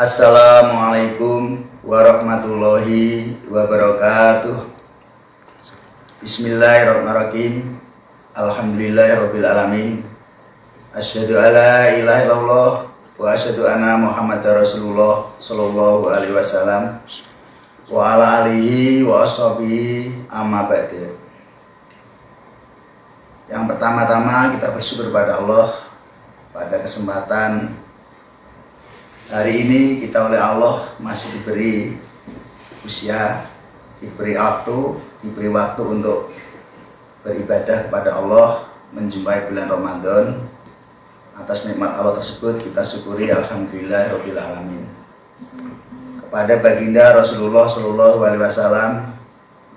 Assalamualaikum warahmatullahi wabarakatuh. Bismillahirrahmanirrahim. Alhamdulillahirabbil alamin. Asyhadu alla ilaha illallah wa asyhadu anna Muhammadar Rasulullah sallallahu alaihi wasallam wa ala alihi wa ashabihi amma ba'du. Yang pertama-tama kita bersyukur pada Allah pada kesempatan hari ini kita oleh Allah masih diberi usia, diberi waktu untuk beribadah kepada Allah, menjumpai bulan Ramadan. Atas nikmat Allah tersebut kita syukuri, alhamdulillahirabbil alamin. Kepada baginda Rasulullah sallallahu alaihi wasallam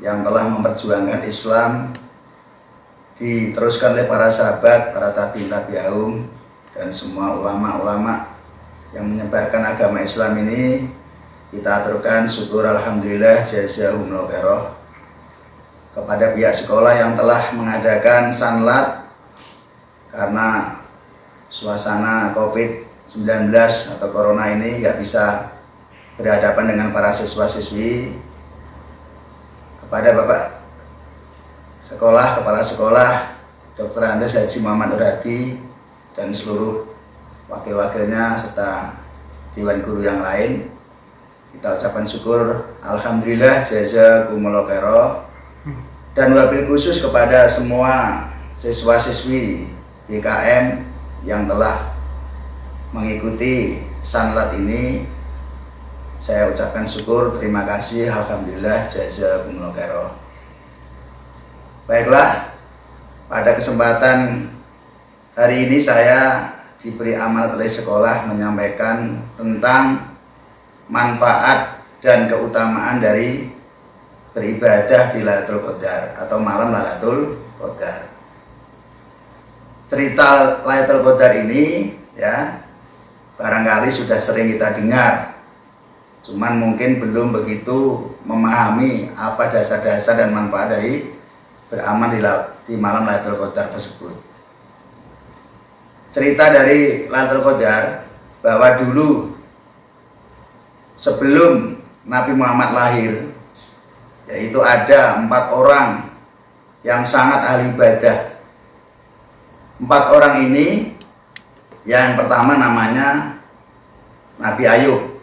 yang telah memperjuangkan Islam, diteruskan oleh para sahabat, para tabi'in tabi'um dan semua ulama-ulama yang menyebarkan agama Islam ini, kita aturkan syukur alhamdulillah jazakumullah khairan kepada pihak sekolah yang telah mengadakan sanlat karena suasana COVID-19 atau corona ini nggak bisa berhadapan dengan para siswa-siswi. Kepada Bapak sekolah, kepala sekolah Dr. Andes Haji Muhammad Nurhadi dan seluruh wakil-wakilnya serta dewan guru yang lain, kita ucapkan syukur alhamdulillah jazakumullah khairan, dan wabil khusus kepada semua siswa-siswi BKM yang telah mengikuti sanlat ini. Saya ucapkan syukur, terima kasih, alhamdulillah jazakumullah khairan. Baiklah, pada kesempatan hari ini saya diberi amanat oleh sekolah menyampaikan tentang manfaat dan keutamaan dari beribadah di Lailatul Qadar atau malam Lailatul Qadar. Cerita Lailatul Qadar ini ya barangkali sudah sering kita dengar, cuman mungkin belum begitu memahami apa dasar-dasar dan manfaat dari beramal di malam Lailatul Qadar tersebut. Cerita dari Lailatul Qadar bahwa dulu sebelum Nabi Muhammad lahir, yaitu ada 4 orang yang sangat ahli ibadah. 4 orang ini, yang pertama namanya Nabi Ayub,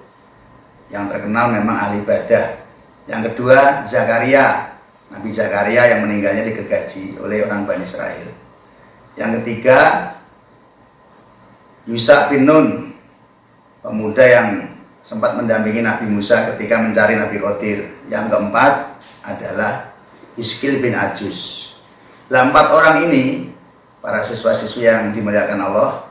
yang terkenal memang ahli ibadah. Yang kedua Zakaria, Nabi Zakaria yang meninggalnya digergaji oleh orang Bani Israel. Yang ketiga Yusha bin Nun, pemuda yang sempat mendampingi Nabi Musa ketika mencari Nabi Khidir. Yang keempat adalah Hizkil bin Ajuz. 4 orang ini, para siswa-siswi yang dimuliakan Allah,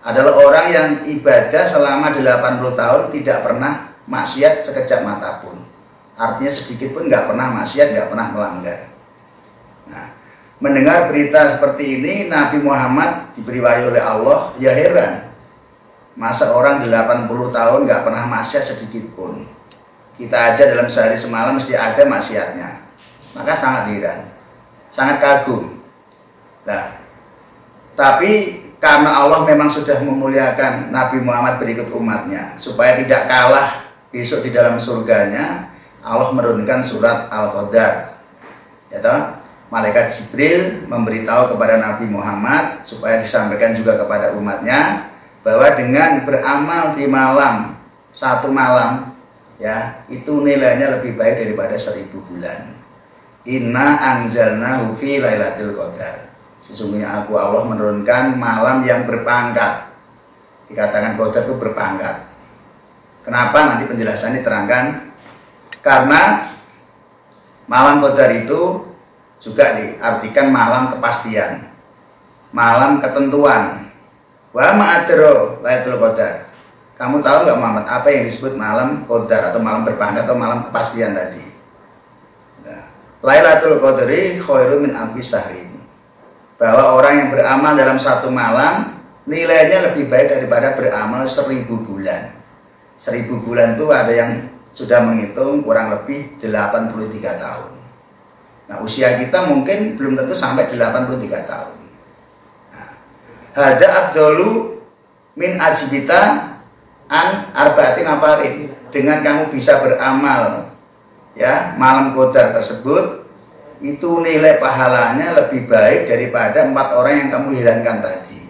adalah orang yang ibadah selama 80 tahun tidak pernah maksiat sekejap mata pun. Artinya sedikit pun nggak pernah maksiat, nggak pernah melanggar. Nah, mendengar berita seperti ini, Nabi Muhammad diberi wahyu oleh Allah, ya heran, masa orang 80 tahun nggak pernah maksiat sedikit pun. Kita aja dalam sehari semalam mesti ada maksiatnya. Maka sangat heran, sangat kagum. Nah, tapi karena Allah memang sudah memuliakan Nabi Muhammad berikut umatnya, supaya tidak kalah besok di dalam surganya, Allah menurunkan surat Al-Qadar, ya toh? Malaikat Jibril memberitahu kepada Nabi Muhammad supaya disampaikan juga kepada umatnya bahwa dengan beramal di malam, 1 malam ya, itu nilainya lebih baik daripada 1000 bulan. Inna anzalnahu fi lailatul qadar. Sesungguhnya aku Allah menurunkan malam yang berpangkat. Dikatakan qadar itu berpangkat. Kenapa? Nanti penjelasannya diterangkan. Karena malam qadar itu juga diartikan malam kepastian, malam ketentuan. Wa ma'adro Lailatul Qadar. Kamu tahu nggak Muhammad apa yang disebut malam qadar atau malam berpangkat atau malam kepastian tadi? Nah, Lailatul Qadri khairun min alfi syahrin. Bahwa orang yang beramal dalam 1 malam nilainya lebih baik daripada beramal 1000 bulan. 1000 bulan itu ada yang sudah menghitung kurang lebih 83 tahun. Nah, usia kita mungkin belum tentu sampai 83 tahun. Nah, hada abdolu min ajibita an arba'ati nafarin, dengan kamu bisa beramal ya malam qadar tersebut, itu nilai pahalanya lebih baik daripada 4 orang yang kamu hilangkan tadi.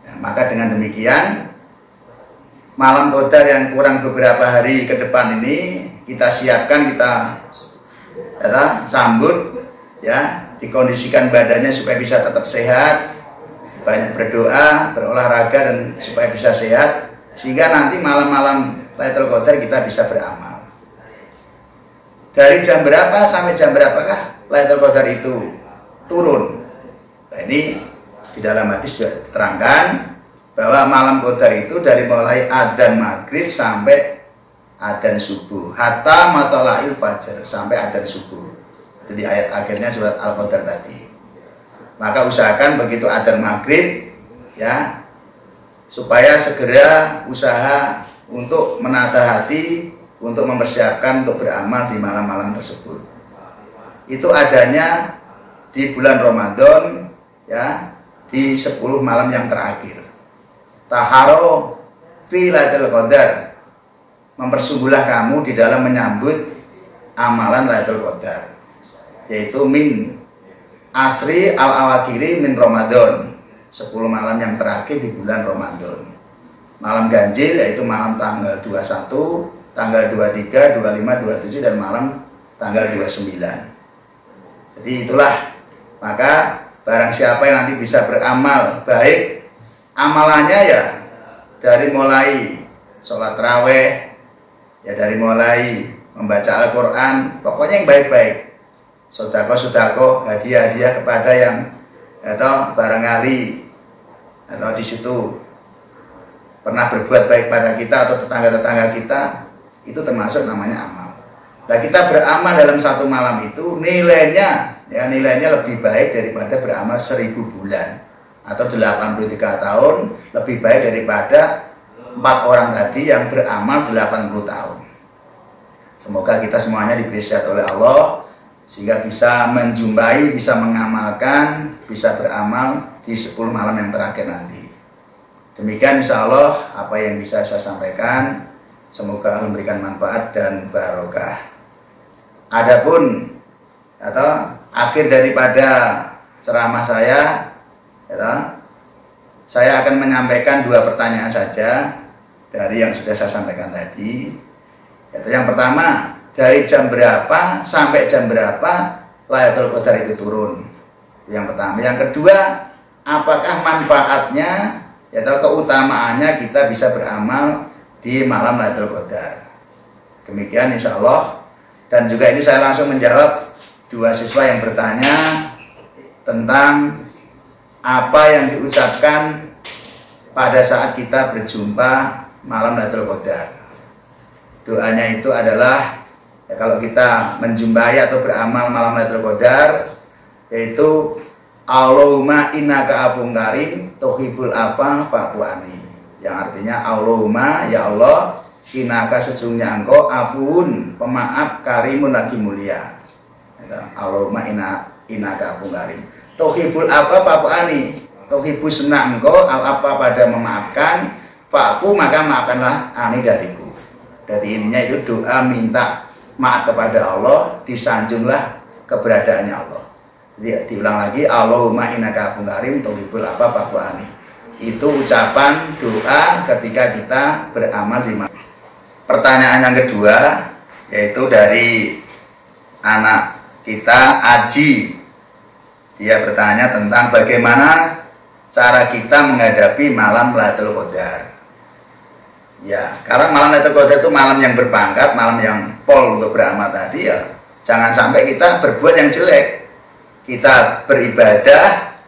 Nah, maka dengan demikian malam qadar yang kurang beberapa hari ke depan ini kita siapkan, kita sambut ya, dikondisikan badannya supaya bisa tetap sehat, banyak berdoa, berolahraga dan supaya bisa sehat, sehingga nanti malam-malam Lailatul Qadar kita bisa beramal. Dari jam berapa sampai jam berapakah Lailatul Qadar itu turun? Nah, ini di dalam hadis sudah diterangkan bahwa malam qadar itu dari mulai adzan maghrib sampai adzan subuh, hatta matlail fajar, sampai adzan subuh. Itu di ayat akhirnya surat Al-Qadar tadi. Maka usahakan begitu adzan maghrib ya, supaya segera usaha untuk menata hati, untuk mempersiapkan untuk beramal di malam-malam tersebut. Itu adanya di bulan Ramadan ya, di 10 malam yang terakhir. Taharo fi Lailatul Qadar, mempersungguhlah kamu di dalam menyambut amalan Lailatul Qadar, yaitu min asri al-awakiri min Ramadan, 10 malam yang terakhir di bulan Ramadan. Malam ganjil yaitu malam tanggal 21, tanggal 23, 25, 27 dan malam tanggal 29. Jadi itulah, maka barang siapa yang nanti bisa beramal baik, amalannya ya dari mulai sholat taraweh, ya dari mulai membaca Al-Quran, pokoknya yang baik-baik, sodako, hadiah-hadiah kepada yang atau barangkali atau di situ pernah berbuat baik pada kita atau tetangga-tetangga kita, itu termasuk namanya amal. Nah, kita beramal dalam satu malam itu nilainya ya, nilainya lebih baik daripada beramal 1000 bulan atau 83 tahun, lebih baik daripada 4 orang tadi yang beramal 80 tahun. Semoga kita semuanya diberi sehat oleh Allah sehingga bisa menjumpai, bisa mengamalkan, bisa beramal di 10 malam yang terakhir nanti. Demikian insya Allah apa yang bisa saya sampaikan. Semoga Allah memberikan manfaat dan barokah. Adapun atau akhir daripada ceramah saya, saya akan menyampaikan 2 pertanyaan saja dari yang sudah saya sampaikan tadi. Yang pertama, dari jam berapa sampai jam berapa Lailatul Qadar itu turun? Yang pertama. Yang kedua, apakah manfaatnya atau keutamaannya kita bisa beramal di malam Lailatul Qadar? Demikian insya Allah. Dan juga ini saya langsung menjawab 2 siswa yang bertanya tentang apa yang diucapkan pada saat kita berjumpa malam Lailatul Qadar. Doanya itu adalah ya, kalau kita menjumpai atau beramal malam Lailatul Qadar, yaitu Allahumma innaka afuwwun karim tuhibbul afwa fa'fu anni, yang artinya Allahumma ya Allah, innaka sesungguhnya engkau afuwun pemaaf, karimun lagi mulia. Allahumma innaka afuwwun karim tuhibbul afwa fa'fu anni, tuhibbu senang engkau al-afwa pada memaafkan, fa'fu maka maafkanlah ani dariku. Jadi intinya itu doa minta maaf kepada Allah, disanjunglah keberadaannya Allah. Jadi diulang lagi, Allahumma innaka afuwwun karim tuhibbul afwa fa'fu anni. Itu ucapan doa ketika kita beramal di malam. Pertanyaan yang kedua yaitu dari anak kita Aji. Dia bertanya tentang bagaimana cara kita menghadapi malam Lailatul Qadar. Ya, karena malam Lailatul Qadar itu malam yang berpangkat, malam yang pol untuk beramal tadi ya. Jangan sampai kita berbuat yang jelek. Kita beribadah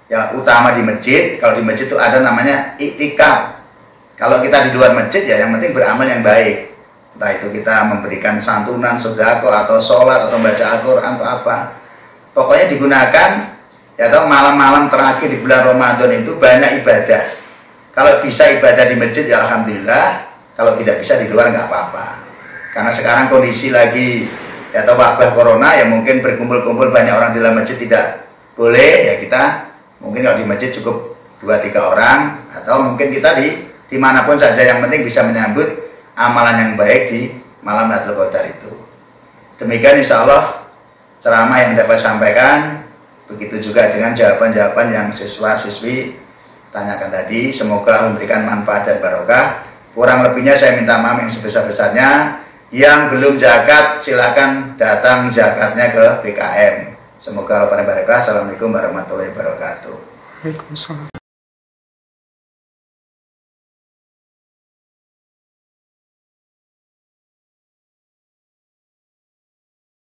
ya, utama di masjid. Kalau di masjid itu ada namanya iktikaf. Kalau kita di luar masjid ya yang penting beramal yang baik. Entah itu kita memberikan santunan, sedekah atau sholat atau baca Al-Quran atau apa. Pokoknya digunakan ya, atau malam-malam terakhir di bulan Ramadan itu banyak ibadah. Kalau bisa ibadah di masjid ya alhamdulillah. Kalau tidak bisa di luar nggak apa-apa. Karena sekarang kondisi lagi ya, atau wabah corona ya, mungkin berkumpul-kumpul banyak orang di dalam masjid tidak boleh ya. Kita mungkin kalau di masjid cukup 2-3 orang, atau mungkin kita di dimanapun saja, yang penting bisa menyambut amalan yang baik di malam Lailatul Qadar itu. Demikian insya Allah ceramah yang dapat sampaikan. Begitu juga dengan jawaban-jawaban yang siswa-siswi tanyakan tadi. Semoga memberikan manfaat dan barokah. Kurang lebihnya saya minta maaf yang sebesar-besarnya. Yang belum zakat silakan datang zakatnya ke BKM. Semoga Allah barokah. Assalamualaikum warahmatullahi wabarakatuh. Waalaikumsalam.